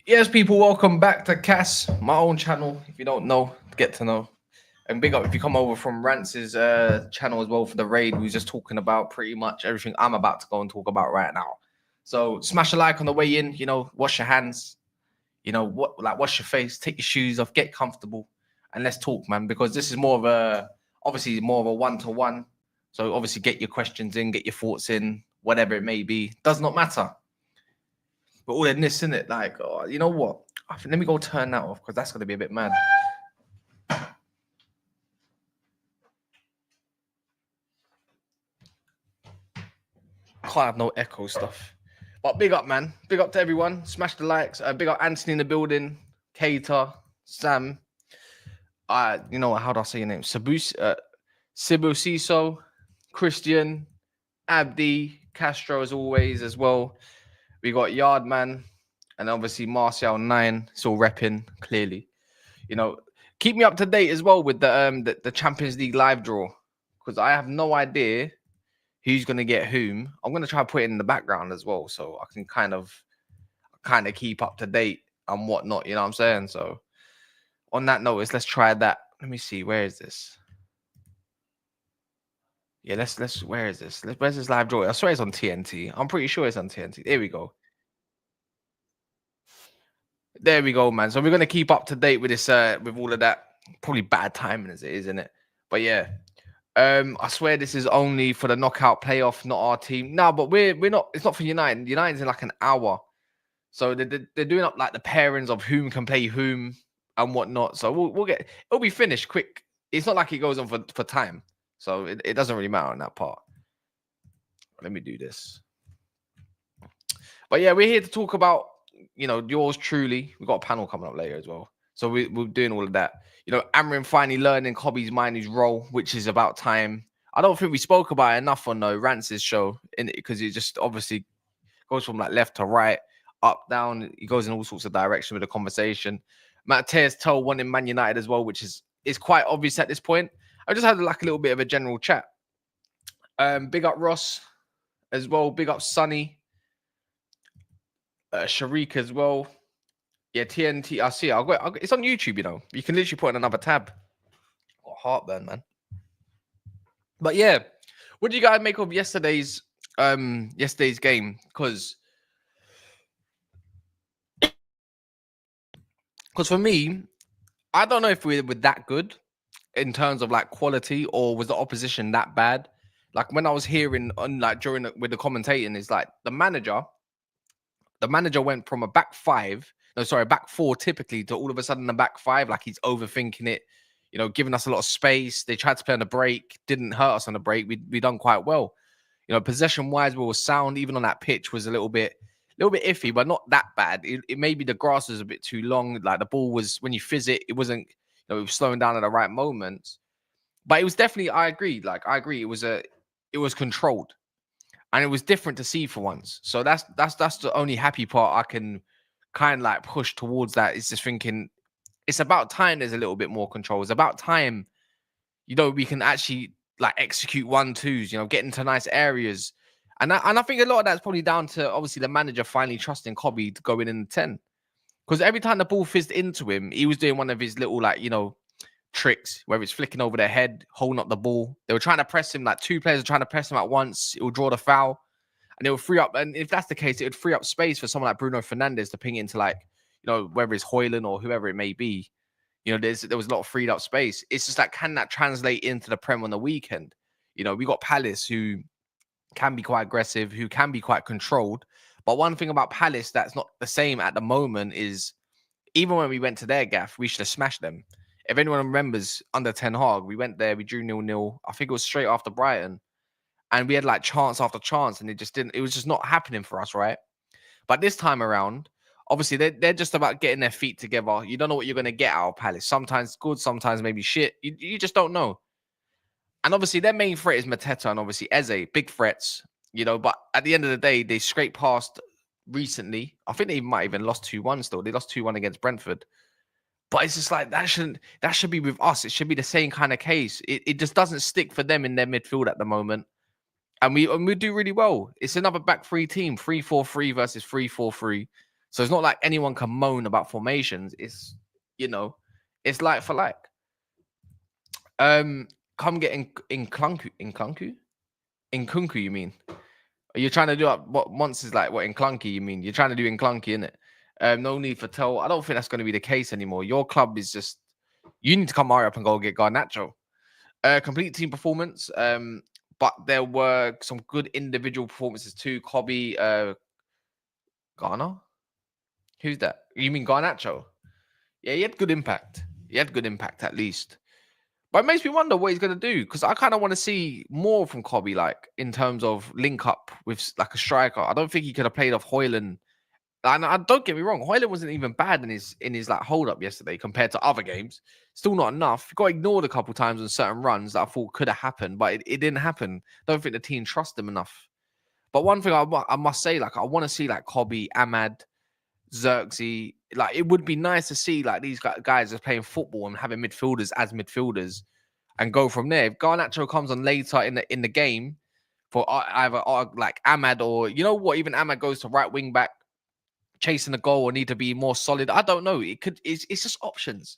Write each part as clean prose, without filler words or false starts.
Yes, people, welcome back to Cass, my own channel. If you don't know, get to know. And big up if you come over from Rance's channel as well for the raid. We was just talking about pretty much everything I'm about to go and talk about right now. So smash a like on the way in, wash your hands, wash your face, take your shoes off, get comfortable, and let's talk, man, because this is obviously more of a one-to-one. So obviously get your questions in, get your thoughts in, whatever it may be. Does not matter. But all in this, isn't it? Like, oh, you know what? I think, let me go turn that off because that's going to be a bit mad. Can't have no echo stuff. But big up, man. Big up to everyone. Smash the likes. Big up Anthony in the building. Cater, Sam. How do I say your name? Sibu Ciso, Christian, Abdi, Castro as always as well. We got Yardman and obviously Martial 9. It's all repping clearly. Keep me up to date as well with the Champions League live draw because I have no idea who's gonna get whom. I'm gonna try to put it in the background as well so I can kind of keep up to date and whatnot. You know what I'm saying? So on that notice, let's try that. Let me see. Where is this? Yeah, let's. Where is this? Where's this live draw? I swear it's on TNT. I'm pretty sure it's on TNT. There we go. There we go, man. So we're gonna keep up to date with this, with all of that. Probably bad timing as it is, isn't it? But yeah, I swear this is only for the knockout playoff, not our team. No, but we're not. It's not for United. United's in like an hour, so they're doing up like the pairings of whom can play whom and whatnot. So we'll get. It'll be finished quick. It's not like it goes on for time, so it doesn't really matter on that part. Let me do this. But yeah, we're here to talk about yours truly. We've got a panel coming up later as well. So we're doing all of that. Amorim finally learning Kobby's MAINOO'S role, which is about time. I don't think we spoke about it enough on Rance's show because it just obviously goes from like left to right, up, down. He goes in all sorts of direction with the conversation. Mathys told wanting Man United as well, which is quite obvious at this point. I just had like a little bit of a general chat. Big up Ross as well. Big up Sonny. Sharik as well. Yeah, TNT. I see it. It's on YouTube, You can literally put in another tab. Got heartburn, man. But yeah, what do you guys make of yesterday's game? Because for me, I don't know if we were that good in terms of like quality, or was the opposition that bad? Like when I was hearing on with the commentating, it's like the manager went from a back four typically to all of a sudden a back five, like he's overthinking it, giving us a lot of space. They tried to play on the break, didn't hurt us on the break. We done quite well. Possession wise, we were sound. Even on that pitch was a little bit iffy, but not that bad. It maybe the grass was a bit too long. Like the ball was, when you fizz it, it wasn't, it was slowing down at the right moments. But it was definitely, I agree. It was controlled. And it was different to see for once. So that's the only happy part I can kind of like push towards. That is just thinking it's about time there's a little bit more control. It's about time, we can actually like execute 1-2s, get into nice areas. And I think a lot of that's probably down to obviously the manager finally trusting Kobby to go in the 10. Because every time the ball fizzed into him, he was doing one of his little tricks, where it's flicking over their head, holding up the ball. They were trying to press him, like two players are trying to press him at once. It will draw the foul, and it will free up. And if that's the case, it would free up space for someone like Bruno Fernandes to ping it into whether it's Højlund or whoever it may be. There was a lot of freed up space. It's just like, can that translate into the Prem on the weekend? We got Palace, who can be quite aggressive, who can be quite controlled. But one thing about Palace that's not the same at the moment is, even when we went to their gaff, we should have smashed them. If anyone remembers, under Ten Hag, we went there, we drew 0-0. I think it was straight after Brighton. And we had like chance after chance, and it was just not happening for us, right? But this time around, obviously, they're just about getting their feet together. You don't know what you're going to get out of Palace. Sometimes good, sometimes maybe shit. You just don't know. And obviously, their main threat is Mateta and obviously Eze. Big threats, But at the end of the day, they scraped past recently. I think they might even lost 2-1 still. They lost 2-1 against Brentford. But it's just like, that should be with us. It should be the same kind of case. It just doesn't stick for them in their midfield at the moment. And we do really well. It's another back three team, 3-4-3 versus 3-4-3. So it's not like anyone can moan about formations. It's, it's like for like. Come get in Clunku. In Kunku, you mean? Are you trying to do what monsters like what in Clunky? You mean you're trying to do in Clunky, innit? No need for tell. I don't think that's going to be the case anymore. Your club is just you need to come hurry up and go get Garnacho. Complete team performance. But there were some good individual performances too. Kobby, Garner. Who's that? You mean Garnacho? Yeah, he had good impact. He had good impact at least. But it makes me wonder what he's going to do because I kind of want to see more from Kobby, like in terms of link up with like a striker. I don't think he could have played off Hoyland. And I don't get me wrong, Hoyland wasn't even bad in his like hold up yesterday compared to other games. Still not enough. He got ignored a couple times on certain runs that I thought could have happened, but it didn't happen. Don't think the team trust him enough. But one thing I must say, like I want to see like Kobby, Ahmad, Xerxes. Like it would be nice to see like these guys are playing football and having midfielders as midfielders and go from there. If Garnacho comes on later in the game for either like Ahmad or you know what, even Ahmad goes to right wing back, chasing the goal or need to be more solid. I don't know. It's just options.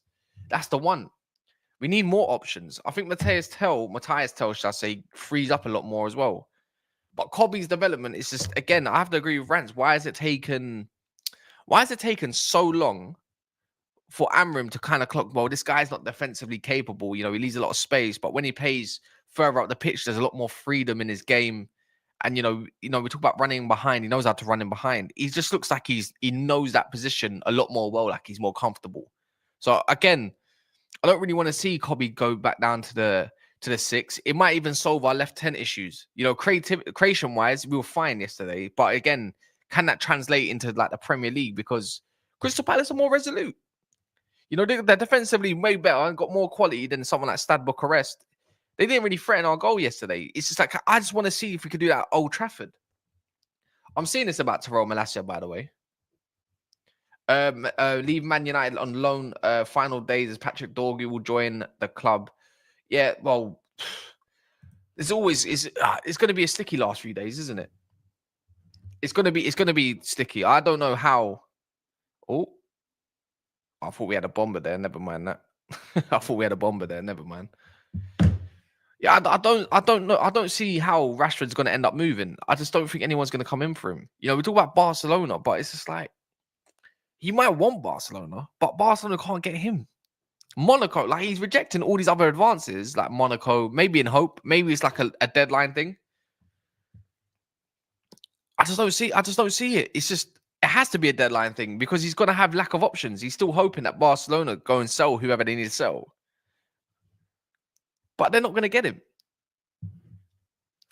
That's the one. We need more options. I think Mathys Tell, should I say, frees up a lot more as well. But Kobbie's development is just again, I have to agree with Rance. Why has it taken so long for Amorim to kind of clock, well, this guy's not defensively capable. He leaves a lot of space, but when he plays further up the pitch, there's a lot more freedom in his game. And, we talk about running behind. He knows how to run in behind. He just looks like he knows that position a lot more well, like he's more comfortable. So, again, I don't really want to see Kobby go back down to the 6. It might even solve our left 10 issues. Creation-wise, we were fine yesterday. But, again, can that translate into, like, the Premier League? Because Crystal Palace are more resolute. They're defensively way better and got more quality than someone like Stade Bucharest. They didn't really threaten our goal yesterday. It's just like, I just want to see if we could do that at Old Trafford. I'm seeing this about Tyrell Malacia, by the way. Leave Man United on loan. Final days as Patrick Dorgu will join the club. Yeah, well, it's going to be a sticky last few days, isn't it? It's going to be sticky. I don't know how. Oh, I thought we had a bomber there. Never mind that. I thought we had a bomber there. Never mind. Yeah, I don't know. I don't see how Rashford's going to end up moving. I just don't think anyone's going to come in for him. We talk about Barcelona, but it's just like he might want Barcelona, but Barcelona can't get him. Monaco, like he's rejecting all these other advances, like Monaco, maybe in hope. Maybe it's like a deadline thing. I just don't see it. It's just it has to be a deadline thing because he's going to have lack of options. He's still hoping that Barcelona go and sell whoever they need to sell. But they're not going to get him.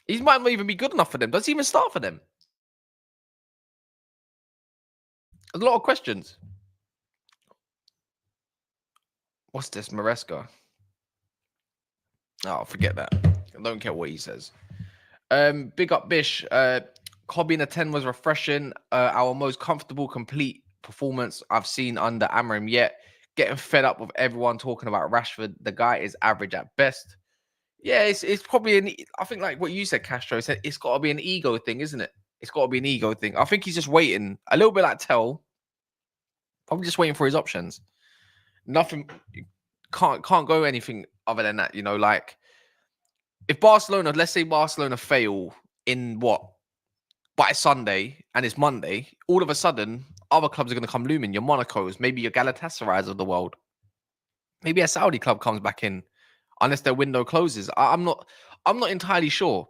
He might not even be good enough for them. Does he even start for them? There's a lot of questions. What's this? Maresca. Oh, forget that. I don't care what he says. Big up Bish. Kobby in a 10 was refreshing. Our most comfortable, complete performance I've seen under Amorim yet. Getting fed up with everyone talking about Rashford. The guy is average at best. Yeah, it's probably I think like what you said, Castro said, it's got to be an ego thing, isn't it? It's got to be an ego thing. I think he's just waiting a little bit like Tell. Probably just waiting for his options. Nothing can't go anything other than that. Like if Barcelona, let's say Barcelona fail in by Sunday and it's Monday, all of a sudden other clubs are going to come looming. Your Monaco's, maybe your Galatasaray's of the world. Maybe a Saudi club comes back in. Unless their window closes. I'm not entirely sure.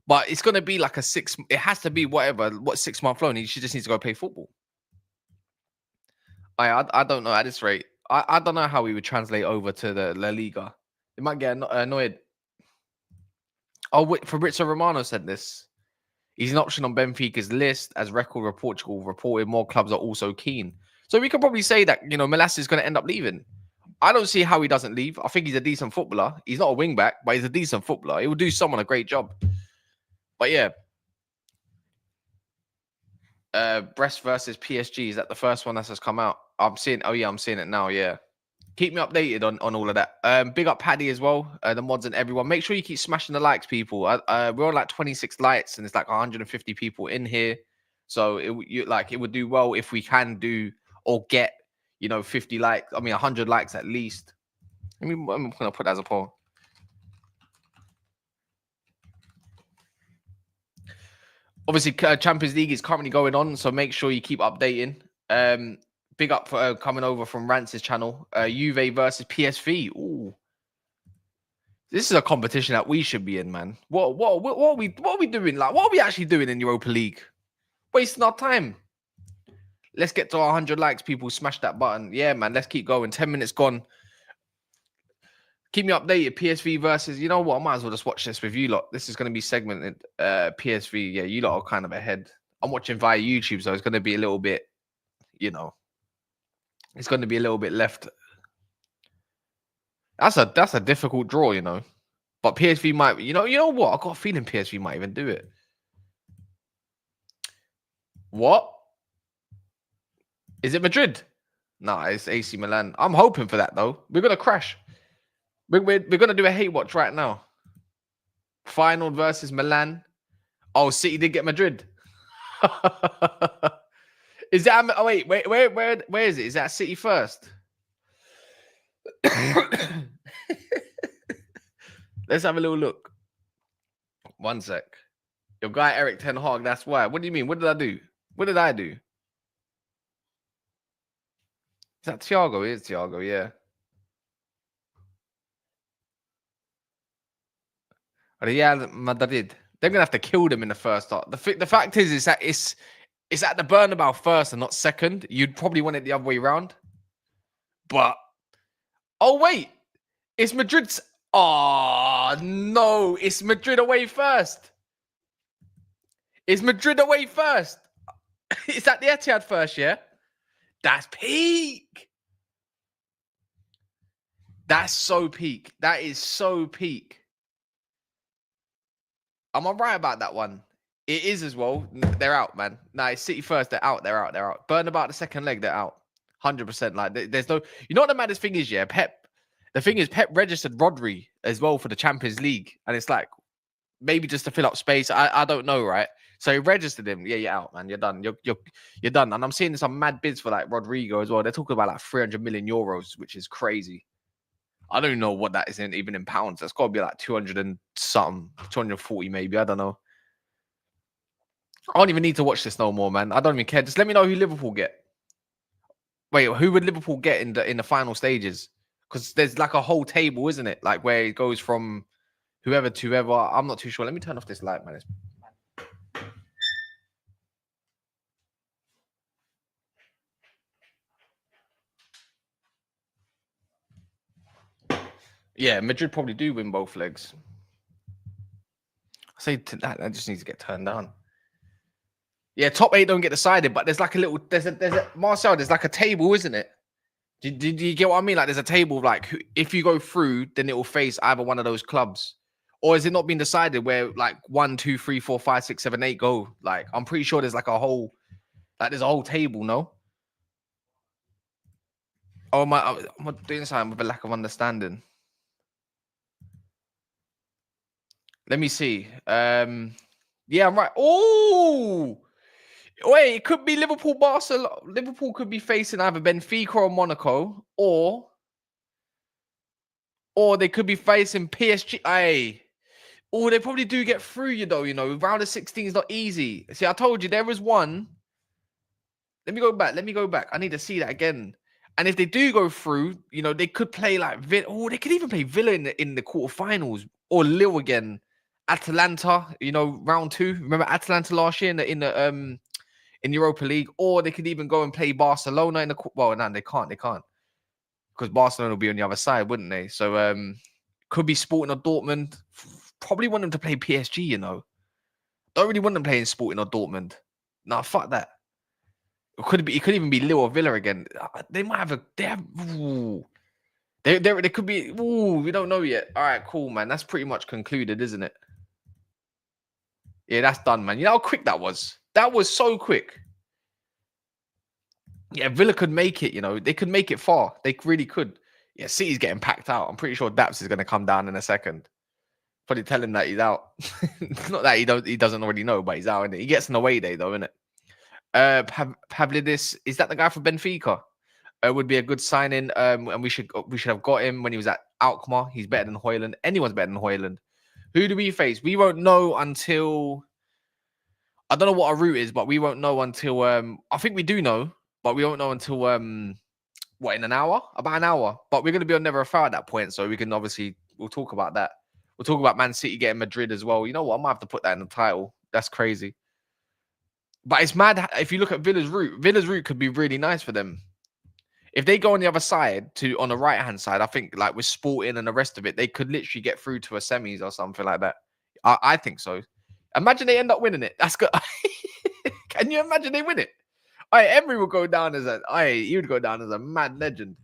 But it's going to be like it has to be what 6-month loan. He just needs to go play football. I don't know at this rate. I don't know how we would translate over to the La Liga. It might get annoyed. Oh, Fabrizio Romano said this. He's an option on Benfica's list. As Record of Portugal reported, more clubs are also keen. So we could probably say that, Malacia is going to end up leaving. I don't see how he doesn't leave. I think he's a decent footballer. He's not a wing back, but he's a decent footballer. He will do someone a great job. But yeah. Brest versus PSG. Is that the first one that's just come out? I'm seeing it now. Yeah. Keep me updated on all of that. Big up Paddy as well. The mods and everyone. Make sure you keep smashing the likes, people. We're on like 26 likes and it's like 150 people in here. So it would do well if we can do or get 50 likes. I mean 100 likes at least. I'm gonna put that as a poll. Obviously, Champions League is currently going on, so make sure you keep updating. Big up for coming over from Rance's channel. Juve versus PSV. Ooh, this is a competition that we should be in, man. What are we doing? Like, what are we actually doing in Europa League? Wasting our time. Let's get to 100 likes, people. Smash that button. Yeah, man. Let's keep going. 10 minutes gone. Keep me updated. PSV versus, you know what? I might as well just watch this with you lot. This is going to be segmented. PSV, yeah, you lot are kind of ahead. I'm watching via YouTube, so it's going to be a little bit, it's going to be a little bit left. That's a difficult draw, But PSV might, you know what? I got a feeling PSV might even do it. What? Is it Madrid? No, it's AC Milan. I'm hoping for that though. We're gonna crash. We're gonna do a hate watch right now. Final versus Milan. Oh, City did get Madrid. Is that? Oh wait, where is it? Is that City first? Let's have a little look. One sec. Your guy Eric Ten Hag. That's why. What do you mean? What did I do? What did I do? Is that Thiago? It is Thiago, yeah. Real Madrid. They're gonna have to kill them in the first half. The fact is that it's at the Bernabeu first and not second. You'd probably want it the other way around. But oh wait, it's Madrid's. Oh no, it's Madrid away first. It's Madrid away first. It's at the Etihad first, yeah. That's peak. That's so peak. That is so peak. Am I right about that one? It is as well. They're out, man. No, it's City first. They're out. They're out. They're out. Bernabeu the second leg. They're out. 100%. Like, there's no. You know what the maddest thing is, yeah? Pep. The thing is, Pep registered Rodri as well for the Champions League, and it's like maybe just to fill up space. I don't know, right? So he registered him. Yeah, you're out, man. You're done. You're done. And I'm seeing some mad bids for like Rodrigo as well. They're talking about like 300 million euros, which is crazy. I don't know what that is even in pounds. That's got to be like 200 and something, 240 maybe. I don't know. I don't even need to watch this no more, man. I don't even care. Just let me know who Liverpool get. Wait, who would Liverpool get in the final stages? Because there's like a whole table, isn't it? Like where it goes from whoever to whoever. I'm not too sure. Let me turn off this light, man. Yeah, Madrid probably do win both legs. I say that just needs to get turned down. Yeah, top 8 don't get decided, but there's like a little, there's a Marcel, there's like a table, isn't it? Did you get what I mean? Like there's a table, like if you go through, then it will face either one of those clubs. Or is it not been decided where like 1, 2, 3, 4, 5, 6, 7, 8 go? Like I'm pretty sure there's like a whole, like there's a whole table, no? Oh my, I'm doing something with a lack of understanding. Let me see. Yeah, I'm right. Oh, wait, it could be Liverpool, Barcelona. Liverpool could be facing either Benfica or Monaco, or they could be facing PSG. Aye. Oh, they probably do get through, round of 16 is not easy. See, I told you there was one. Let me go back. I need to see that again. And if they do go through, they could play like Villa. They could even play Villa in the quarterfinals, or Lille again. Atalanta, round 2. Remember Atalanta last year in Europa League, or they could even go and play Barcelona in the. Well, no, they can't. They can't, because Barcelona will be on the other side, wouldn't they? So could be Sporting or Dortmund. Probably want them to play PSG. Don't really want them playing Sporting or Dortmund. Nah, fuck that. It could even be Lille or Villa again. They might have They could be. Ooh, we don't know yet. All right, cool, man. That's pretty much concluded, isn't it? Yeah, that's done, man. You know how quick that was? That was so quick. Yeah, Villa could make it, They could make it far. They really could. Yeah, City's getting packed out. I'm pretty sure Daps is going to come down in a second. Probably tell him that he's out. Not that he doesn't already know, but he's out, innit? He gets an away day, though, innit? Pavlidis, is that the guy for Benfica? Would be a good signing. And we should have got him when he was at Alkmaar. He's better than Højlund. Anyone's better than Højlund. Who do we face? We won't know until, I don't know what our route is, but we won't know until I think we do know, but we won't know until what, in an hour? About an hour. But we're gonna be on Never a Foul at that point, so we can obviously, we'll talk about that. We'll talk about Man City getting Madrid as well. You know what? I might have to put that in the title. That's crazy. But it's mad if you look at Villa's route could be really nice for them. If they go on the other side on the right hand side, I think like with Sporting and the rest of it, they could literally get through to a semis or something like that. I think so. Imagine they end up winning it. That's good. Can you imagine they win it? Emery will go down as he would go down as a mad legend.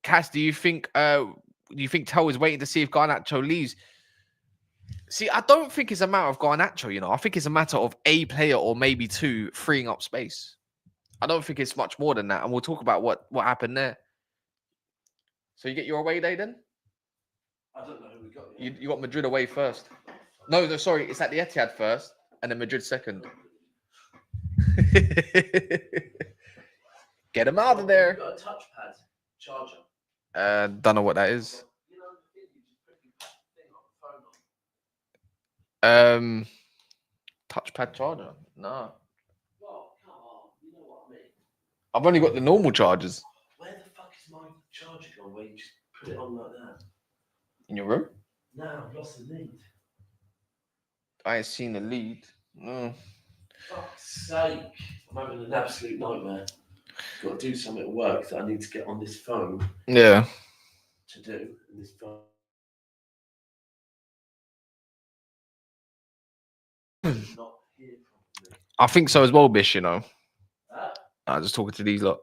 Cass, do you think Tell is waiting to see if Garnacho leaves? See, I don't think it's a matter of Garnacho, you know. I think it's a matter of a player or maybe two freeing up space. I don't think it's much more than that. And we'll talk about what happened there. So you get your away day then? I don't know who we got. You got Madrid away first. No, sorry. It's at the Etihad first and then Madrid second. Get him out of there. You've got a touchpad charger. Don't know what that is. You know, you just put the thing on the phone on. Touchpad charger? No. Well, come on. You know what I mean. I've only got the normal chargers. Where the fuck is my charger gone? Where you just put it on like that? In your room? No, I've lost the lead. I ain't seen the lead. No. Fuck's sake. I'm having an absolute nightmare. Got to do something at work that I need to get on this phone. Yeah. To do. And this phone. Not here properly. I think so as well, Bish, you know. I'm just talking to these lot.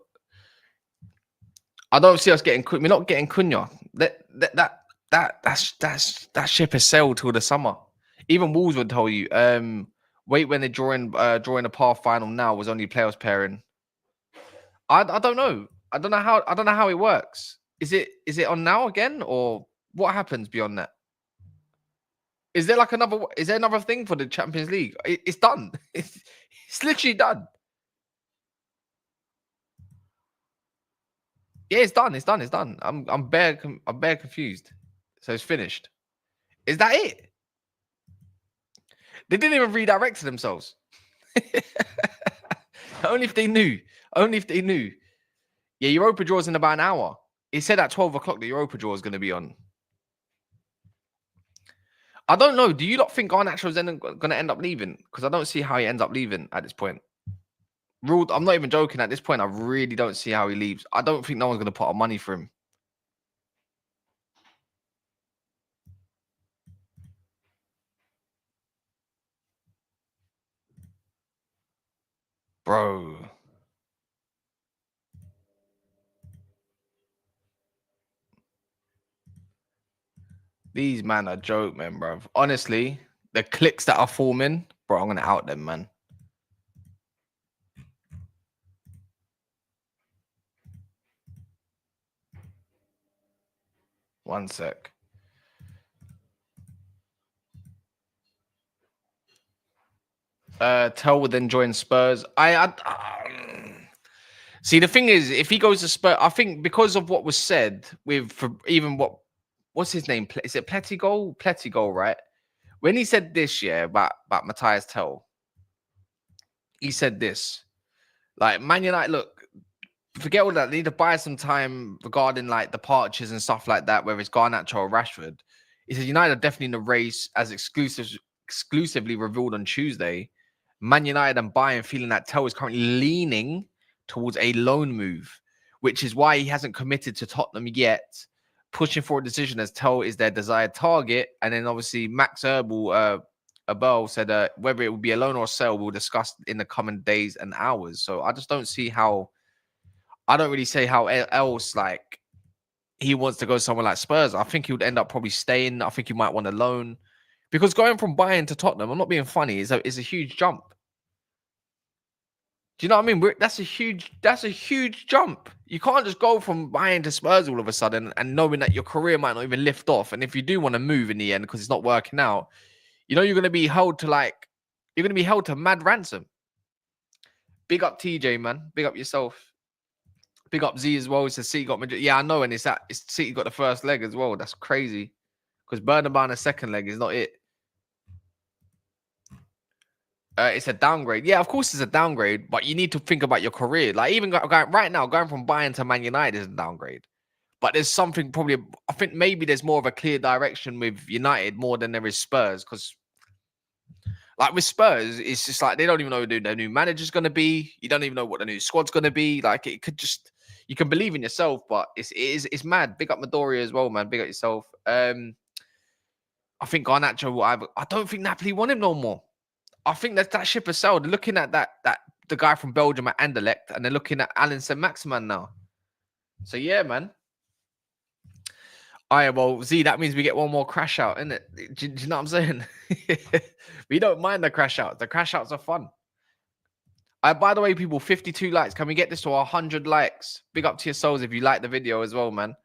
I don't see us getting. We're not getting Cunha. That ship has sailed till the summer. Even Wolves would tell you. Wait when they're drawing a par final now was only playoffs pairing. I don't know. I don't know how it works. Is it on now again or what happens beyond that? Is there another thing for the Champions League? It's done. It's literally done. Yeah, it's done. It's done. I'm bare confused. So it's finished. Is that it? They didn't even redirect to themselves. Only if they knew. Yeah, Europa draws in about an hour. It said at 12 o'clock the Europa draw is going to be on. I don't know. Do you not think Garnacho is going to end up leaving? Because I don't see how he ends up leaving at this point. I'm not even joking. At this point, I really don't see how he leaves. I don't think no one's going to put up money for him. Bro. These man are joke, man, bro. Honestly, the clicks that are forming, bro, I'm going to out them, man. One sec. Tell would then join Spurs. See, the thing is, if he goes to Spurs, I think because of what was said what's his name? Is it Plettigol? Plettigol, right? When he said this, yeah, about Mathys Tell, he said this. Like, Man United, look, forget all that. They need to buy some time regarding like departures and stuff like that, whether it's Garnacho or Rashford. He said United are definitely in the race as exclusively revealed on Tuesday. Man United and Bayern feeling that Tell is currently leaning towards a loan move, which is why he hasn't committed to Tottenham yet, pushing for a decision as Tell is their desired target. And then obviously Max Abel said whether it will be a loan or a sale, we'll discuss in the coming days and hours. So I just don't see how, I don't really say how else like he wants to go somewhere like Spurs. I think he would end up probably staying. I think he might want a loan. Because going from Bayern to Tottenham, I'm not being funny, is a huge jump. Do you know what I mean? That's a huge jump. You can't just go from Bayern to Spurs all of a sudden and knowing that your career might not even lift off. And if you do want to move in the end because it's not working out, you know you're going to be held to mad ransom. Big up TJ, man. Big up yourself. Big up Z as well. It says City got Madrid. Yeah, I know, and it's City got the first leg as well. That's crazy. Because Bernabeu the second leg is not it. It's a downgrade. Yeah, of course it's a downgrade, but you need to think about your career. Like even right now, going from Bayern to Man United is a downgrade. But there's something probably. I think maybe there's more of a clear direction with United more than there is Spurs. Because like with Spurs, it's just like they don't even know who their new manager's going to be. You don't even know what the new squad's going to be. Like it could just. You can believe in yourself, but it's mad. Big up Midoriya as well, man. Big up yourself. I think Garnacho will I don't think Napoli want him no more. I think that ship has sailed. They're looking at the guy from Belgium at Anderlecht, and they're looking at Alan Saint-Maximin now. So yeah, man. All right, well, Z, that means we get one more crash out, innit? Do you know what I'm saying? We don't mind the crash outs. The crash outs are fun. By the way, people, 52 likes. Can we get this to 100 likes? Big up to your souls if you like the video as well, man.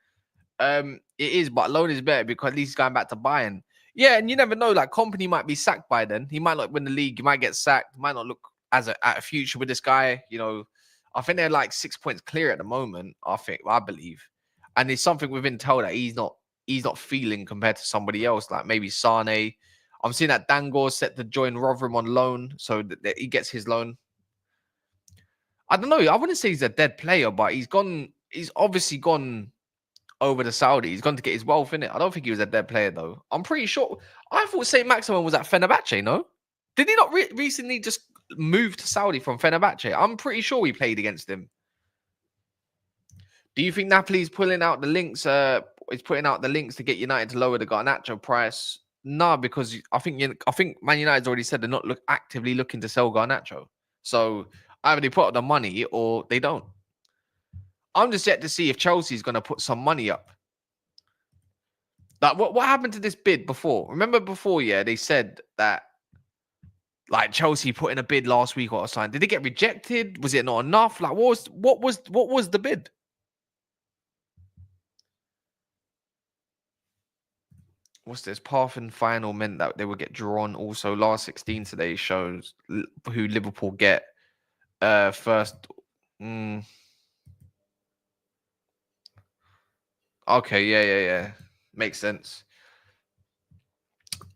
It is, but loan is better because at least he's going back to Bayern. Yeah, and you never know. Like, Company might be sacked by then. He might not win the league. He might get sacked. Might not look at a future with this guy. You know, I think they're like 6 points clear at the moment. I believe, and there's something within Tel that he's not feeling compared to somebody else. Like maybe Sane. I'm seeing that Dangor's set to join Rotherham on loan, so that he gets his loan. I don't know. I wouldn't say he's a dead player, but he's gone. He's obviously gone over to Saudi. He's gone to get his wealth in it. I don't think he was a dead player though. I'm pretty sure. I thought Saint-Maximin was at Fenerbahce. No, did he not recently just move to Saudi from Fenerbahce? I'm pretty sure we played against him. Do you think Napoli's pulling out the links? Is putting out the links to get United to lower the Garnacho price? No, because I think Man United's already said they're not actively looking to sell Garnacho. So either they put up the money or they don't. I'm just yet to see if Chelsea's going to put some money up. Like, what happened to this bid before? Remember before, yeah, they said that like Chelsea put in a bid last week or something. Did it get rejected? Was it not enough? Like, what was the bid? What's this? Path and final meant that they would get drawn. Also, last 16 today shows who Liverpool get first. Okay, yeah. Makes sense.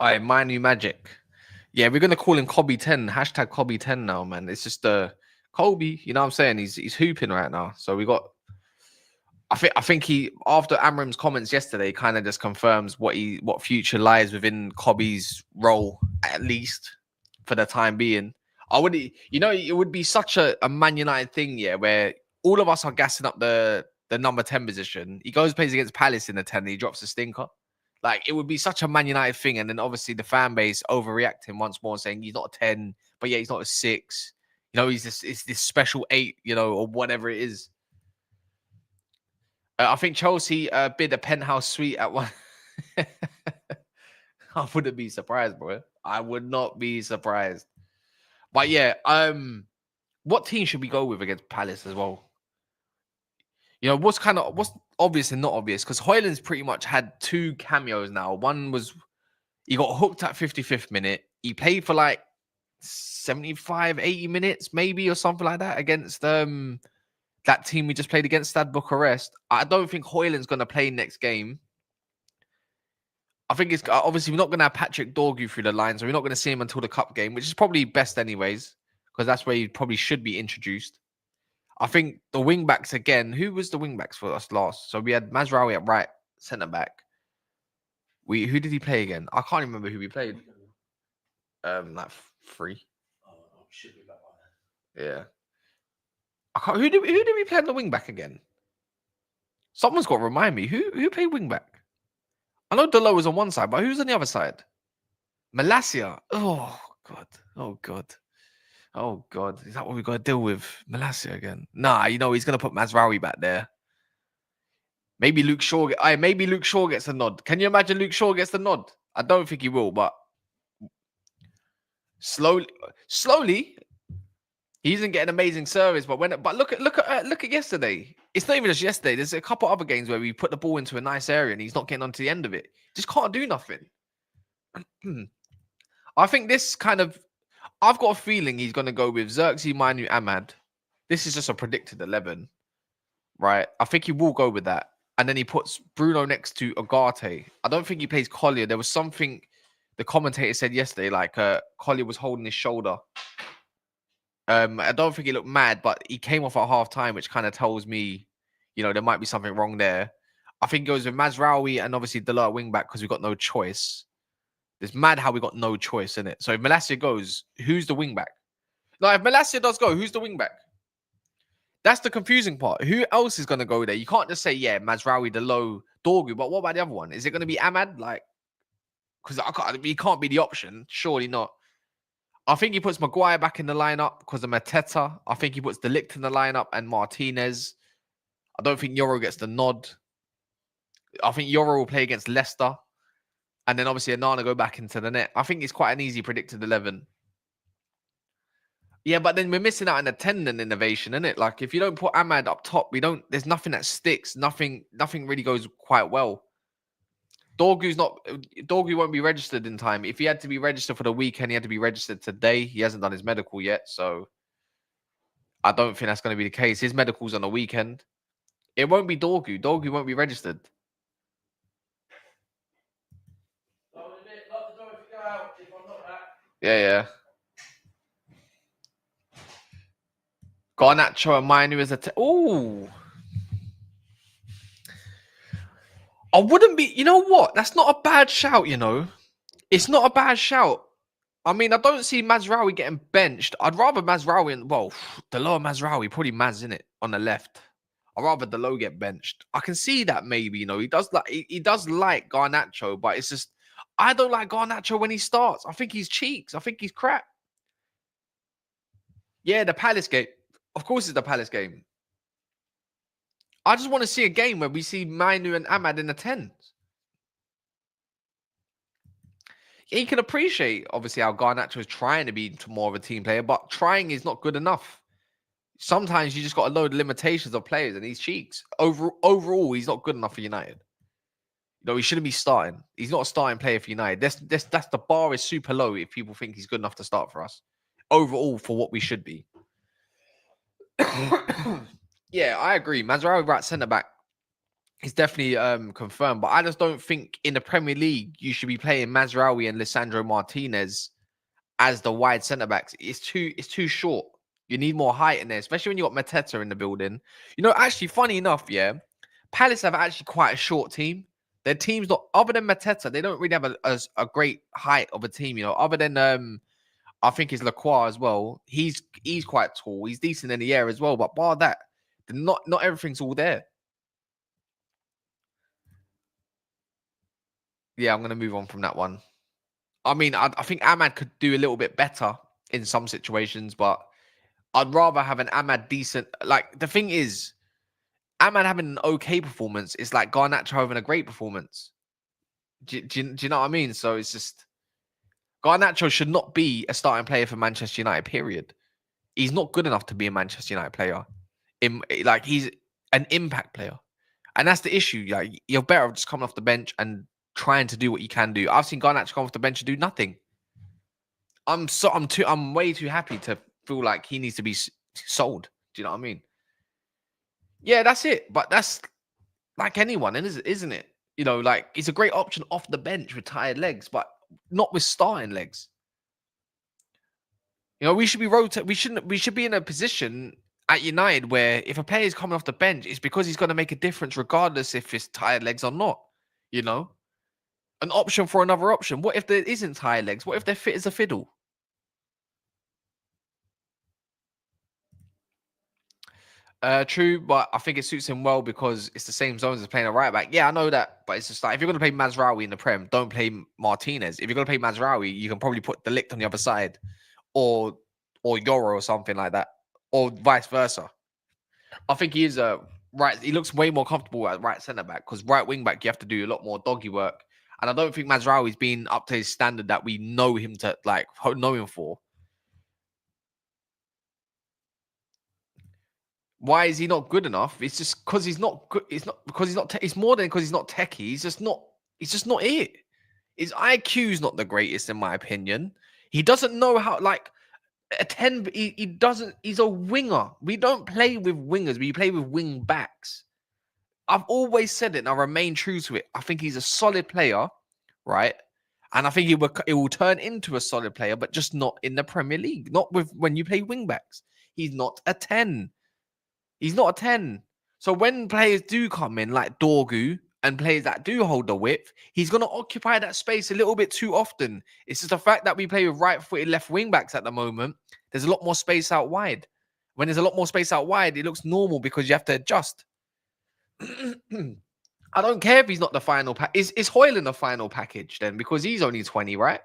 All right, my new magic. Yeah, we're gonna call him Kobby 10. Hashtag Kobby 10 now, man. It's just Kobby. You know what I'm saying? He's hooping right now. So we got. I think he after Amorim's comments yesterday kind of just confirms what future lies within Kobbie's role, at least for the time being. It would be such a Man United thing, yeah, where all of us are gassing up the number 10 position. He goes plays against Palace in the 10 and he drops a stinker. Like, it would be such a Man United thing, and then obviously the fan base overreacting once more, saying he's not a 10, but yeah, he's not a 6. You know, it's this special 8, you know, or whatever it is. I think Chelsea bid a penthouse suite at one. I wouldn't be surprised, bro. I would not be surprised. But yeah, what team should we go with against Palace as well? You know, what's obvious and not obvious? Because Højlund's pretty much had 2 cameos now. One was he got hooked at 55th minute. He played for like 75, 80 minutes, maybe, or something like that against that team we just played against, Stade Bucharest. I don't think Højlund's going to play next game. I think it's obviously we're not going to have Patrick Dorgu through the line, so we're not going to see him until the cup game, which is probably best anyways, because that's where he probably should be introduced. I think the wing backs again. Who was the wing backs for us last? So we had Mazraoui at right centre back. Who did he play again? I can't remember who we played. Like 3. Oh, should be back by then. Yeah. Who did we play on the wing back again? Someone's got to remind me. Who played wing back? I know Delo was on one side, but who's on the other side? Malacia. Oh God. Is that what we got to deal with? Malacia again? Nah, you know he's gonna put Mazraoui back there. Maybe Luke Shaw. Maybe Luke Shaw gets a nod. Can you imagine Luke Shaw gets the nod? I don't think he will, but slowly. He isn't getting amazing service, but look at yesterday. It's not even just yesterday. There's a couple other games where we put the ball into a nice area and he's not getting onto the end of it. Just can't do nothing. I think this kind of, I've got a feeling he's going to go with Xerxes, Mainu, Ahmad, this is just a predicted 11, right? I think he will go with that. And then he puts Bruno next to Ugarte. I don't think he plays Collier. There was something the commentator said yesterday, like Collier was holding his shoulder. I don't think he looked mad, but he came off at half time, which kind of tells me, you know, there might be something wrong there. I think it goes with Mazraoui and obviously Dela at wing back because we've got no choice. It's mad how we got no choice in it. So if Malacia goes, who's the wing back? No, if Malacia does go, who's the wing back? That's the confusing part. Who else is going to go there? You can't just say, yeah, Mazraoui, Delo, Dorgu, but what about the other one? Is it going to be Ahmad? Like, because he can't be the option. Surely not. I think he puts Maguire back in the lineup because of Mateta. I think he puts De Ligt in the lineup and Martinez. I don't think Euro gets the nod. I think Euro will play against Leicester. And then obviously Anana go back into the net. I think it's quite an easy predicted 11. Yeah, but then we're missing out on a tendon innovation, isn't it? Like if you don't put Ahmad up top, there's nothing that sticks. Nothing really goes quite well. Dorgu won't be registered in time. If he had to be registered for the weekend, he had to be registered today. He hasn't done his medical yet, so I don't think that's going to be the case. His medical's on the weekend. It won't be Dorgu. Dorgu won't be registered. Yeah. Garnacho and Mainu as a... Ooh. I wouldn't be... You know what? That's not a bad shout, you know. It's not a bad shout. I mean, I don't see Mazraoui getting benched. I'd rather Mazraoui and... Well, Delo Mazraoui, probably Maz in it on the left. I'd rather Delo get benched. I can see that maybe, you know. He does like Garnacho, but it's just... I don't like Garnacho when he starts. I think he's cheeks. I think he's crap. Yeah, the Palace game. Of course it's the Palace game. I just want to see a game where we see Mainu and Ahmad in the 10s. Yeah, you can appreciate, obviously, how Garnacho is trying to be more of a team player, but trying is not good enough. Sometimes you just got a load of limitations of players, and he's cheeks. Overall, he's not good enough for United. You know, he shouldn't be starting. He's not a starting player for United. That's the bar is super low if people think he's good enough to start for us. Overall, for what we should be. Yeah, I agree. Mazraoui right centre back is definitely confirmed, but I just don't think in the Premier League you should be playing Mazraoui and Lisandro Martinez as the wide centre backs. It's too short. You need more height in there, especially when you got Mateta in the building. You know, actually, funny enough, yeah, Palace have actually quite a short team. Their team's not, other than Mateta, they don't really have a great height of a team. You know, other than I think it's Lacroix as well. He's quite tall. He's decent in the air as well. But bar that, not everything's all there. Yeah, I'm going to move on from that one. I mean, I think Ahmad could do a little bit better in some situations, but I'd rather have an Ahmad decent. Like, the thing is, Ahmad having an okay performance is like Garnacho having a great performance. Do you know what I mean? So it's just... Garnacho should not be a starting player for Manchester United, period. He's not good enough to be a Manchester United player. He's an impact player. And that's the issue. Like, you're better off just coming off the bench and trying to do what you can do. I've seen Garnacho come off the bench and do nothing. I'm way too happy to feel like he needs to be sold. Do you know what I mean? Yeah, that's it. But that's like anyone, isn't it? You know, like, it's a great option off the bench with tired legs, but not with starting legs. You know, we should be we should be in a position at United where if a player is coming off the bench, it's because he's going to make a difference regardless if it's tired legs or not. You know? An option for another option. What if there isn't tired legs? What if they're fit as a fiddle? True, but I think it suits him well because it's the same zones as playing a right back. Yeah, I know that, but it's just like, if you're going to play Mazraoui in the Prem, don't play Martinez. If you're going to play Mazraoui, you can probably put De Ligt on the other side, or Euro or something like that, or vice versa. I think he is right. He looks way more comfortable at right centre back because right wing back you have to do a lot more doggy work, and I don't think Mazraoui's been up to his standard that we know him for. Why is he not good enough? It's just because he's not good. It's not because he's not. It's more than because he's not techie. He's just not. It's just not it. His IQ's not the greatest in my opinion. He doesn't know how. Like, A 10, he doesn't, he's a winger. We don't play with wingers, we play with wing backs. I've always said it and I remain true to it. I think he's a solid player, right? And I think it will turn into a solid player, but just not in the Premier League. Not with when you play wing backs. He's not a 10. He's not a 10. So when players do come in like Dorgu and players that do hold the width, he's going to occupy that space a little bit too often. It's just the fact that we play with right-footed left wing backs at the moment. There's a lot more space out wide. When there's a lot more space out wide, it looks normal because you have to adjust. I don't care if he's not the final pack. Is Hoyland the final package then? Because he's only 20, right?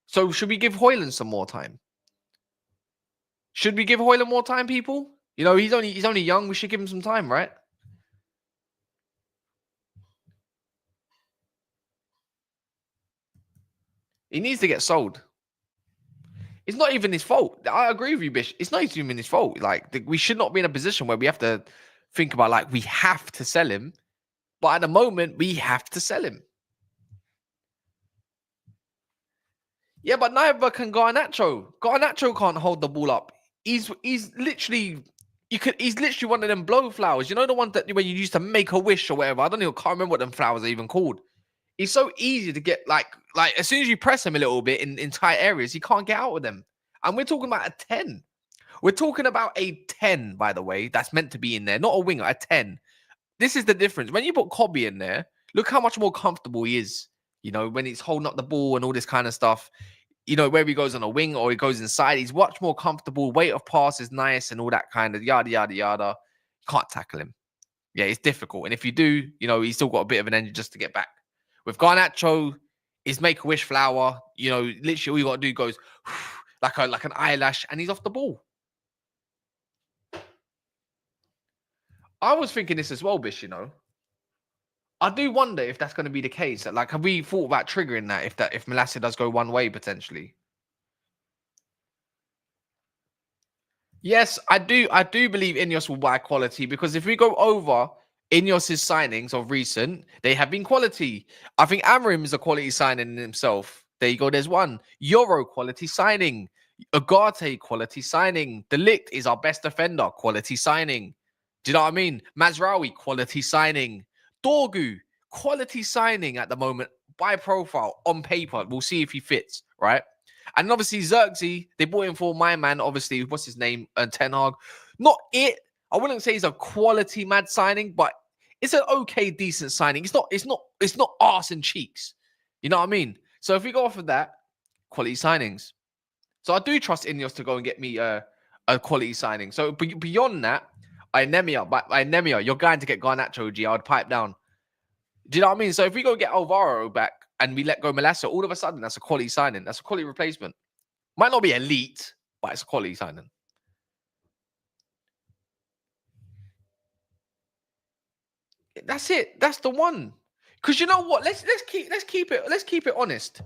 So should we give Hoyland some more time? Should we give Hoyland more time, people? You know, he's only young. We should give him some time, right? He needs to get sold. It's not even his fault. I agree with you, Bish. It's not even his fault. Like, we should not be in a position where we have to think about, like, we have to sell him. But at the moment, we have to sell him. Yeah, but neither can Garnacho. Garnacho can't hold the ball up. He's literally he's literally one of them blow flowers. You know the ones that when you used to make a wish or whatever. I can't remember what them flowers are even called. He's so easy to get like as soon as you press him a little bit in tight areas, he can't get out of them. And we're talking about a 10. We're talking about a 10, by the way, that's meant to be in there, not a winger, a 10. This is the difference. When you put Kobby in there, look how much more comfortable he is. You know, when he's holding up the ball and all this kind of stuff. You know, whether he goes on a wing or he goes inside, he's much more comfortable. Weight of pass is nice and all that kind of yada, yada, yada. You can't tackle him. Yeah, it's difficult. And if you do, you know, he's still got a bit of an engine just to get back. With Garnacho, his make-a-wish flower, you know, literally all you got to do goes like an eyelash and he's off the ball. I was thinking this as well, Bish, you know. I do wonder if that's going to be the case. Like, have we thought about triggering that if Mathys does go one way potentially? Yes, I do. I do believe Ineos will buy quality because if we go over Ineos' signings of recent, they have been quality. I think Amorim is a quality signing in himself. There you go. There's one. Euro quality signing. Ugarte quality signing. De Ligt is our best defender. Quality signing. Do you know what I mean? Mazraoui quality signing. Dorgu quality signing at the moment by profile on paper. We'll see if he fits, right? And obviously, Xerxes, they bought him for my man, obviously, what's his name? Ten Hag. Not it. I wouldn't say he's a quality mad signing, but it's an okay, decent signing. It's not arse and cheeks. You know what I mean? So if we go off of that, quality signings. So I do trust Ineos to go and get me a quality signing. So beyond that, Nemia, you're going to get Garnacho, G. I would pipe down. Do you know what I mean? So if we go get Alvaro back and we let go Malacia, all of a sudden that's a quality signing. That's a quality replacement. Might not be elite, but it's a quality signing. That's it. That's the one. Because you know what? Let's keep it honest.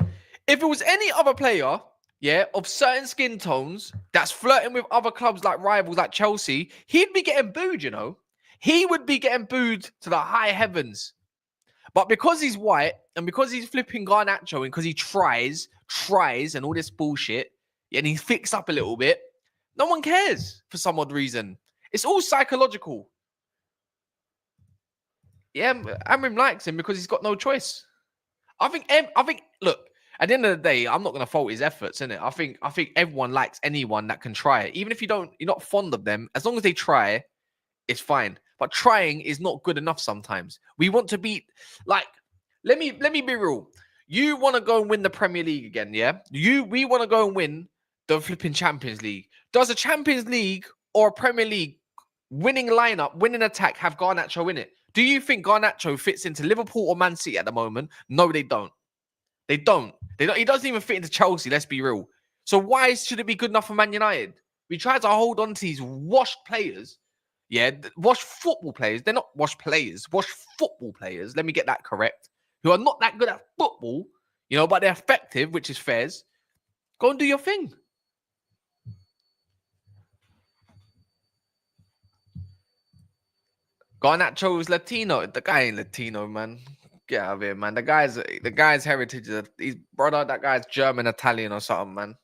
If it was any other player, yeah, of certain skin tones that's flirting with other clubs like rivals like Chelsea, he'd be getting booed, you know. He would be getting booed to the high heavens. But because he's white and because he's flipping Garnacho and because he tries and all this bullshit, and he's fixed up a little bit, no one cares for some odd reason. It's all psychological. Yeah, Amorim likes him because he's got no choice. I think, look, at the end of the day, I'm not going to fault his efforts, innit? I think everyone likes anyone that can try it. Even if you're not fond of them, as long as they try, it's fine. But trying is not good enough sometimes. We want to be like, let me be real. You want to go and win the Premier League again, yeah? We want to go and win the flipping Champions League. Does a Champions League or a Premier League winning lineup, winning attack have Garnacho in it? Do you think Garnacho fits into Liverpool or Man City at the moment? No, they don't. They don't. He doesn't even fit into Chelsea, let's be real. So why should it be good enough for Man United? We try to hold on to these washed players. Yeah, washed football players. They're not washed players. Washed football players. Let me get that correct. Who are not that good at football, you know, but they're effective, which is fairs. Go and do your thing. Garnacho's Latino. The guy ain't Latino, man. Get out of here, man. The guy's heritage. He's brother. That guy's German, Italian, or something, man.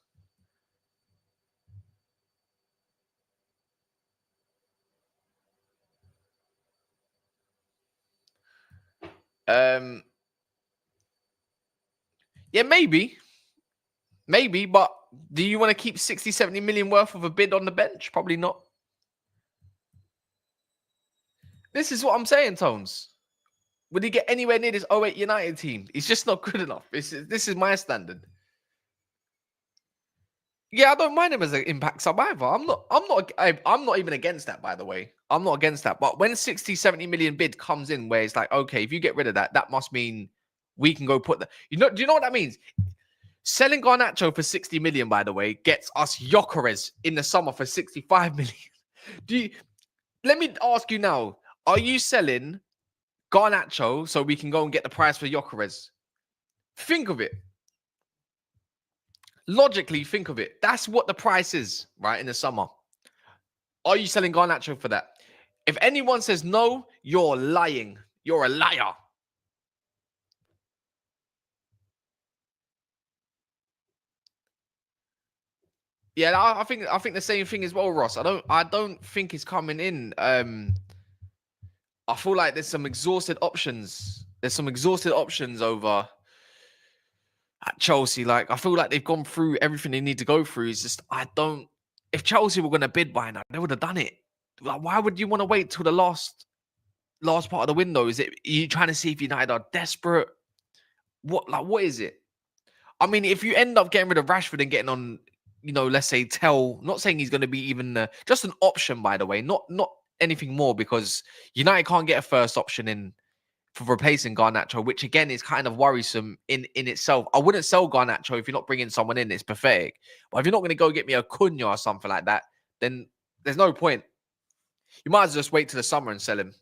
Yeah, maybe, but do you want to keep 60, 70 million worth of a bid on the bench? Probably not. This is what I'm saying, Tones. Would he get anywhere near this 08 United team? He's just not good enough. This is my standard. Yeah, I don't mind him as an impact sub either. I'm not even against that, by the way. I'm not against that. But when 60, 70 million bid comes in where it's like, okay, if you get rid of that, that must mean we can go put the, do you know what that means? Selling Garnacho for 60 million, by the way, gets us Gyökeres in the summer for 65 million. Let me ask you now, are you selling Garnacho so we can go and get the price for Gyökeres? Think of it. Logically, think of it. That's what the price is, right, in the summer. Are you selling Garnacho for that? If anyone says no, you're lying. You're a liar. Yeah, I think the same thing as well, Ross. I don't think it's coming in. I feel like there's some exhausted options. There's some exhausted options over at Chelsea. Like, I feel like they've gone through everything they need to go through. It's just, if Chelsea were going to bid by now, they would have done it. Like, why would you want to wait till the last part of the window? Are you trying to see if United are desperate? What is it? I mean, if you end up getting rid of Rashford and getting on, let's say not saying he's going to be even just an option, by the way, not anything more, because United can't get a first option in for replacing Garnacho, which again is kind of worrisome in itself. I wouldn't sell Garnacho if you're not bringing someone in. It's pathetic. But if you're not going to go get me a Cunha or something like that, then there's no point. You might as well just wait till the summer and sell him.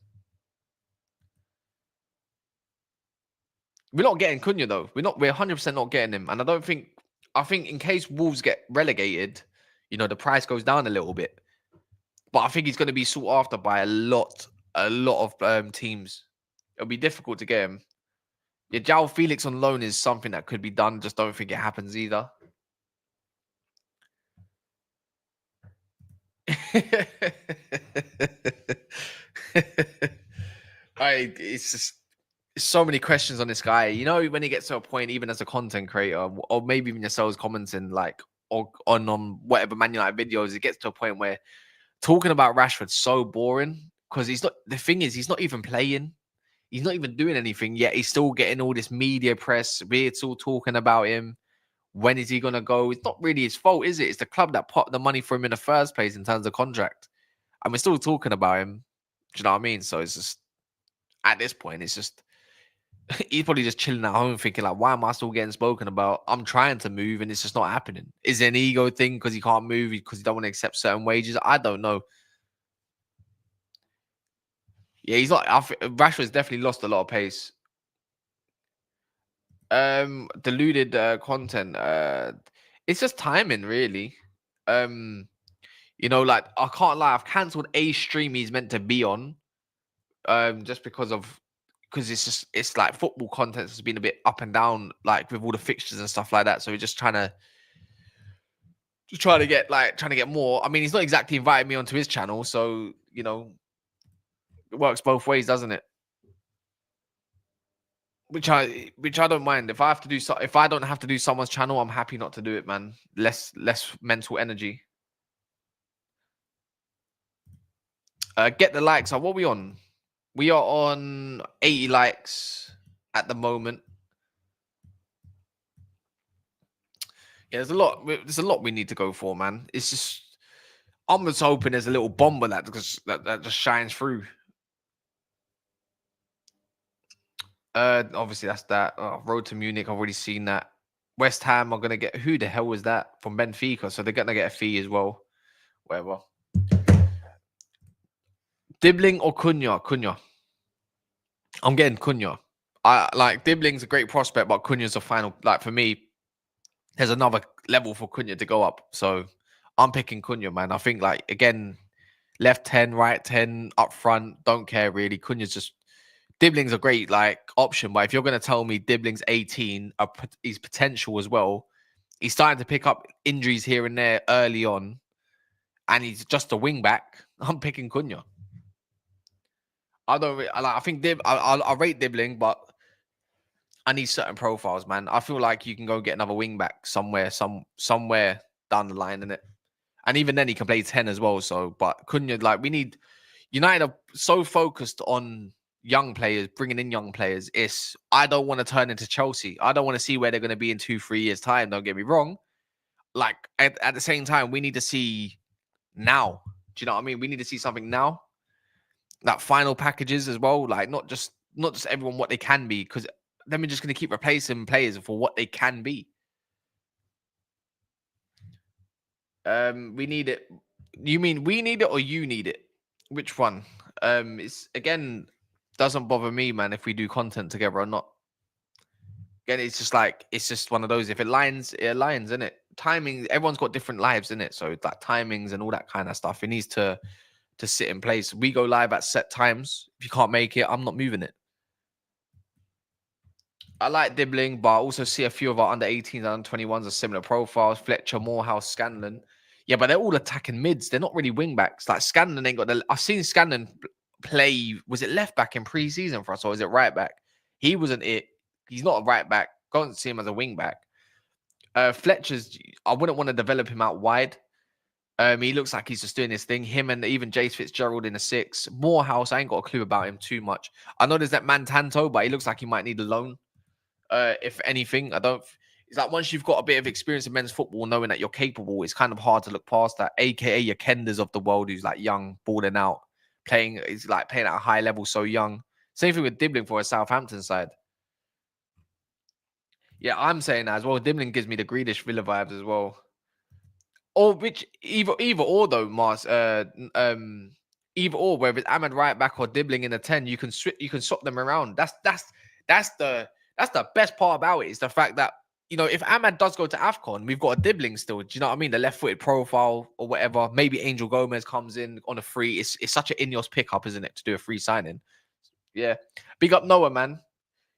We're not getting Cunha though. We're 100% not getting him. And I think in case Wolves get relegated, the price goes down a little bit. But I think he's going to be sought after by a lot of teams. It'll be difficult to get him. Yeah, João Felix on loan is something that could be done. Just don't think it happens either. It's just so many questions on this guy. When he gets to a point, even as a content creator, or maybe even yourselves commenting, like, or on whatever Man United videos, it gets to a point where talking about Rashford's so boring, because the thing is, he's not even playing. He's not even doing anything yet. He's still getting all this media press. We're still talking about him. When is he going to go? It's not really his fault, is it? It's the club that put the money for him in the first place in terms of contract. And we're still talking about him. Do you know what I mean? So it's just, at this point, it's just, he's probably just chilling at home thinking, like, why am I still getting spoken about? I'm trying to move and it's just not happening. Is it an ego thing because he can't move because he don't want to accept certain wages? I don't know. Yeah, he's not. Rashford's definitely lost a lot of pace. Deluded content. It's just timing, really. Like, I can't lie, I've cancelled a stream he's meant to be on. Just because it's like football content has been a bit up and down, like with all the fixtures and stuff like that. So we're just trying to get more. I mean, he's not exactly invited me onto his channel, so it works both ways, doesn't it? Which I don't mind. If I don't have to do someone's channel, I'm happy not to do it, man. Less mental energy. Get the likes. What are we on? We are on 80 likes at the moment. Yeah, there's a lot we need to go for, man. It's just, I'm just hoping there's a little bomber that just shines through. Obviously that's that. Road to Munich, I've already seen that. West Ham are gonna get, who the hell was that? From Benfica, so they're gonna get a fee as well. Whatever. Dibbling or Cunha? Cunha. I'm getting Cunha. I like Dibbling's a great prospect, but Cunha's a final. Like, for me, there's another level for Cunha to go up. So I'm picking Cunha, man. I think, like, again, left 10, right 10, up front, don't care really. Cunha's just, Dibbling's a great option, but if you're going to tell me Dibbling's 18, his potential as well, he's starting to pick up injuries here and there early on, and he's just a wing back. I'm picking Cunha. I don't. I think I rate Dibbling, but I need certain profiles, man. I feel like you can go get another wing back somewhere down the line, innit? And even then, he can play 10 as well. So, but couldn't you, like, we need United are so focused on young players, bringing in young players. I don't want to turn into Chelsea. I don't want to see where they're going to be in 2-3 years' time. Don't get me wrong. Like, at the same time, we need to see now. Do you know what I mean? We need to see something now. Like final packages as well. Like, not just everyone what they can be, because then we're just going to keep replacing players for what they can be. We need it. You mean we need it or you need it? Which one? It's again doesn't bother me, man, if we do content together or not. Again, it's just like it's just one of those. If it aligns, isn't it? Timing. Everyone's got different lives, in it. So it's like timings and all that kind of stuff. It needs to sit in place. We go live at set times. If you can't make it, I'm not moving it. I like Dibbling, but I also see a few of our under 18s and under 21s of similar profiles. Fletcher, Morehouse, Scanlon. Yeah, but they're all attacking mids. They're not really wing backs. Like Scanlon ain't got the. I've seen Scanlon play. Was it left back in pre-season for us, or is it right back? He wasn't it. He's not a right back. Can't see him as a wing back. Fletcher's. I wouldn't want to develop him out wide. He looks like he's just doing his thing. Him and even Jace Fitzgerald in a 6. Morehouse, I ain't got a clue about him too much. I know there's that man Tanto, but he looks like he might need a loan. If anything, I don't. It's like once you've got a bit of experience in men's football, knowing that you're capable, it's kind of hard to look past that. AKA your Kenders of the world, who's like young, balling out, playing. Is like playing at a high level, so young. Same thing with Dibbling for a Southampton side. Yeah, I'm saying that as well. Dibbling gives me the Grealish Villa vibes as well. Or which either or though, Mars. Either or, whether it's Ahmed right back or Dibbling in a 10, you can swap them around. That's the best part about it, is the fact that, you know, if Ahmad does go to AFCON, we've got a Dibbling still. Do you know what I mean? The left-footed profile or whatever. Maybe Angel Gomez comes in on a free. It's such an Ineos pickup, isn't it, to do a free signing? Yeah. Big up Noah, man.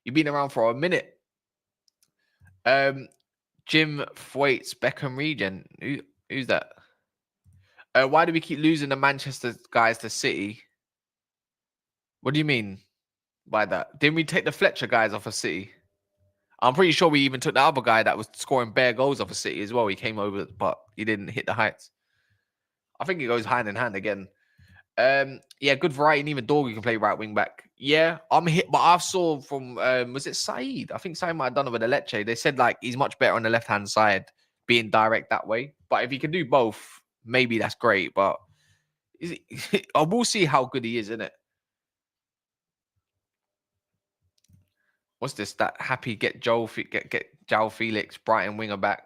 You've been around for a minute. Jim Thwaites, Beckham Regen. Who's that? Why do we keep losing the Manchester guys to City? What do you mean by that? Didn't we take the Fletcher guys off of City? I'm pretty sure we even took the other guy that was scoring bare goals off of City as well. He came over, but he didn't hit the heights. I think it goes hand in hand again. Yeah, good variety. And even Dorgu can play right wing back. Yeah, I'm hit, but I saw from was it Saeed? I think Saeed might have done it with the Lecce. They said like he's much better on the left hand side, being direct that way. But if he can do both, maybe that's great. But I will see how good he is, innit? What's this? That happy get Joel Felix, Brighton winger back.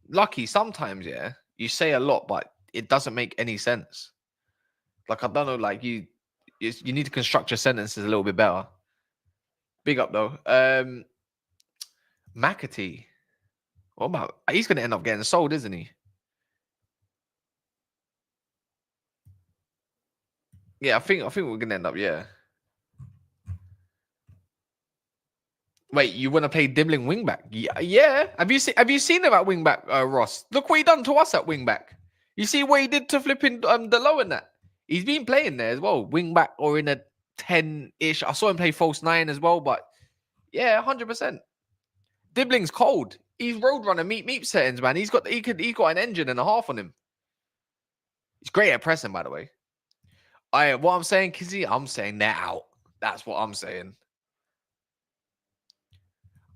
Lucky sometimes, yeah. You say a lot, but it doesn't make any sense. Like I don't know, like you need to construct your sentences a little bit better. Big up though. McAtee. What about? He's going to end up getting sold, isn't he? Yeah, I think we're going to end up. Yeah. Wait, you want to play Dibbling wingback? Yeah. Have you seen him at wingback, Ross? Look what he done to us at wingback. You see what he did to flipping Delo in that. He's been playing there as well, wingback or in a 10-ish. I saw him play false 9 as well, but yeah, 100%. Dibbling's cold. He's roadrunner meep settings, man. He's got an engine and a half on him. He's great at pressing, by the way. What I'm saying, Kizzy, I'm saying they're out. That's what I'm saying.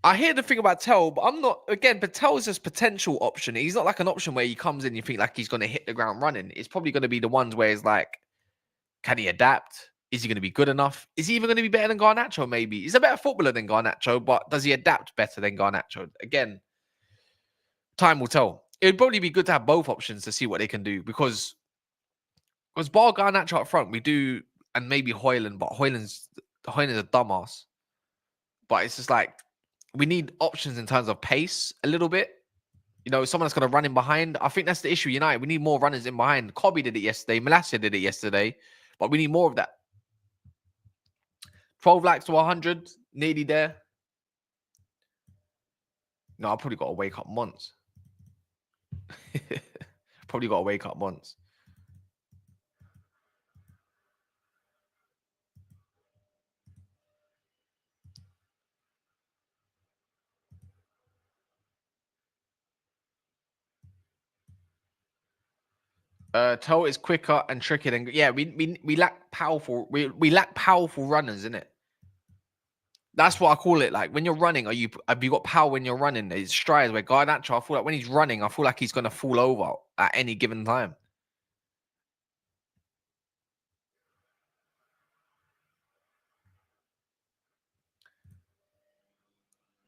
I hear the thing about Tell, but I'm not, again, but Tell is just potential option. He's not like an option where he comes in, you think like he's going to hit the ground running. It's probably going to be the ones where it's like, can he adapt? Is he going to be good enough? Is he even going to be better than Garnacho, maybe? He's a better footballer than Garnacho, but does he adapt better than Garnacho? Again, time will tell. It would probably be good to have both options to see what they can do, because bar Garnacho up front, we do, and maybe Hoyland, but Hoyland's a dumbass. But it's just like, we need options in terms of pace a little bit. You know, someone that's going to run in behind. I think that's the issue, United. We need more runners in behind. Kobby did it yesterday. Malacia did it yesterday. But we need more of that. 12 likes to 100. Nearly there. No, I probably got to wake up once. Probably got to wake up once. Toe is quicker and trickier than we lack powerful we lack powerful runners, innit? That's what I call it. Like when you're running, have you got power when you're running? It's strides where Garnacho, I feel like when he's running, I feel like he's gonna fall over at any given time.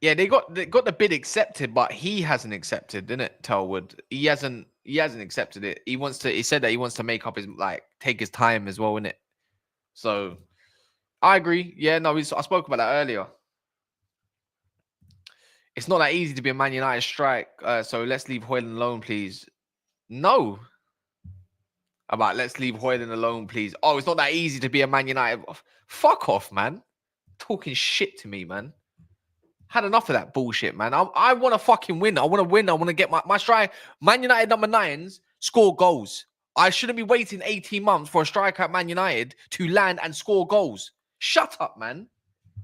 Yeah, they got the bid accepted, but he hasn't accepted, didn't it, Telwood? He hasn't accepted it. He said that he wants to make up his take his time as well, innit? So I agree. Yeah, no, I spoke about that earlier. It's not that easy to be a Man United strike. So let's leave Højlund alone, please. No. Let's leave Højlund alone, please. Oh, it's not that easy to be a Man United. Fuck off, man. Talking shit to me, man. Had enough of that bullshit, man. I want to fucking win. I want to win. I want to get my strike. Man United number 9s score goals. I shouldn't be waiting 18 months for a striker at Man United to land and score goals. Shut up, man.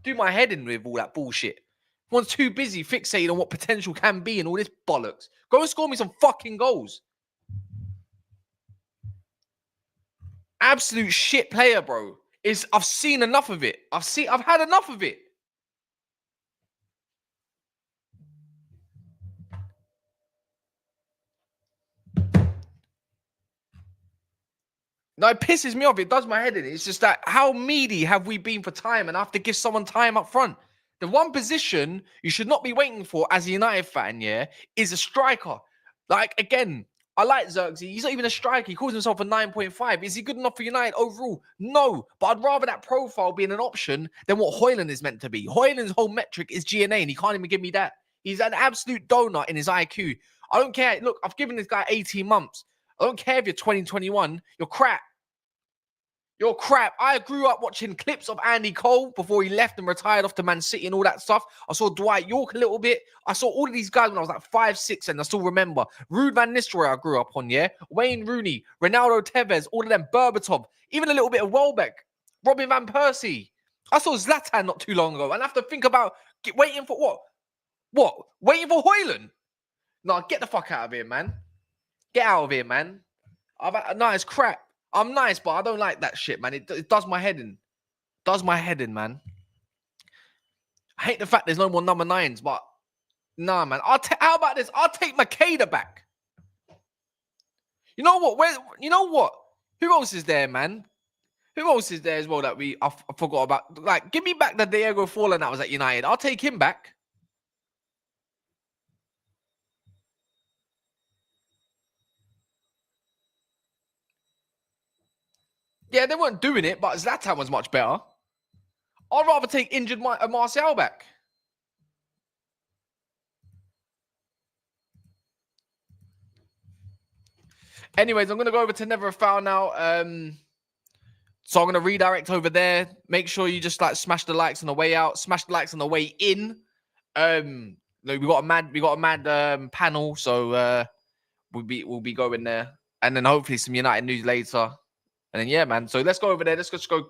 Do my head in with all that bullshit. Everyone's too busy fixated on what potential can be and all this bollocks. Go and score me some fucking goals. Absolute shit player, bro. I've seen enough of it. I've had enough of it. No, it pisses me off. It does my head in. It's just that how meaty have we been for time, and I have to give someone time up front. The one position you should not be waiting for as a United fan, is a striker. Like, again, I like Xerxes. He's not even a striker. He calls himself a 9.5. Is he good enough for United overall? No. But I'd rather that profile being an option than what Højlund is meant to be. Højlund's whole metric is GNA, and he can't even give me that. He's an absolute donut in his IQ. I don't care. Look, I've given this guy 18 months. I don't care if you're 2021. You're crap. You're crap. I grew up watching clips of Andy Cole before he left and retired off to Man City and all that stuff. I saw Dwight York a little bit. I saw all of these guys when I was like 5, 6, and I still remember. Ruud van Nistelrooy I grew up on, Wayne Rooney, Ronaldo Tevez, all of them, Berbatov, even a little bit of Welbeck, Robin van Persie. I saw Zlatan not too long ago, and I have to think about waiting for what? What? Waiting for Højlund? No, get the fuck out of here, man. Get out of here, man. No, it's crap. I'm nice, but I don't like that shit, man. It does my head in. Does my head in, man. I hate the fact there's no more number 9s, but nah, man. How about this? I'll take Makeda back. You know what? You know what? Who else is there, man? Who else is there as well that I forgot about? Like, give me back the Diego Forlan that was at United. I'll take him back. Yeah, they weren't doing it, but Zlatan was much better. I'd rather take injured Martial back. Anyways, I'm going to go over to Never a Foul now. So I'm going to redirect over there. Make sure you just smash the likes on the way out. Smash the likes on the way in. We got a mad panel, so we'll be going there. And then hopefully some United news later. And then, yeah, man. So let's go over there. Let's just go